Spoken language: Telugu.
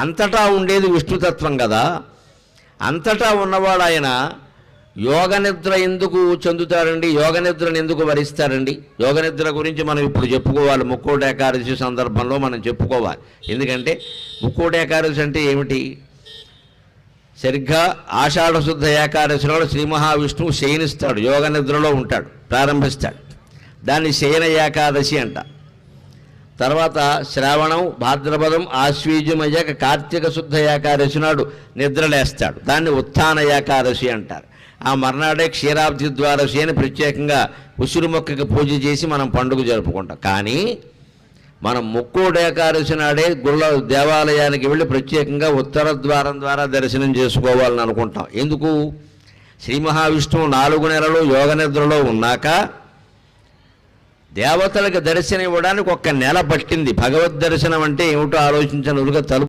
అంతటా ఉండేది విష్ణుతత్వం కదా. అంతటా ఉన్నవాడు ఆయన యోగనిద్ర ఎందుకు చెందుతారండి? యోగనిద్రను ఎందుకు వరిస్తారండి? యోగనిద్ర గురించి మనం ఇప్పుడు చెప్పుకోవాలి. ముక్కోటి ఏకాదశి సందర్భంలో మనం చెప్పుకోవాలి. ఎందుకంటే ముక్కోటి ఏకాదశి అంటే ఏమిటి? సరిగ్గా ఆషాఢశుద్ధ ఏకాదశిలో శ్రీ మహావిష్ణువు శయనిస్తాడు, యోగనిద్రలో ఉంటాడు, ప్రారంభిస్తాడు. దాన్ని శయన ఏకాదశి అంట. తర్వాత శ్రావణం, భాద్రపదం, ఆశ్వీజం అయ్యాక కార్తీక శుద్ధ ఏకాదశి నాడు నిద్రలేస్తాడు. దాన్ని ఉత్థాన ఏకాదశి అంటారు. ఆ మర్నాడే క్షీరాబ్ది ద్వాదశి అని ప్రత్యేకంగా ఉసిరి మొక్కకి పూజ చేసి మనం పండుగ జరుపుకుంటాం. కానీ మనం ముక్కోటి ఏకాదశి నాడే గుళ్ళ దేవాలయానికి వెళ్ళి ప్రత్యేకంగా ఉత్తర ద్వారం ద్వారా దర్శనం చేసుకోవాలని అనుకుంటాం. ఎందుకు? శ్రీ మహావిష్ణువు 4 నెలలు యోగనిద్రలో ఉన్నాక దేవతలకు దర్శనం ఇవ్వడానికి 1 నెల పట్టింది. భగవద్ దర్శనం అంటే ఏమిటో ఆలోచించనులుగా తలుపు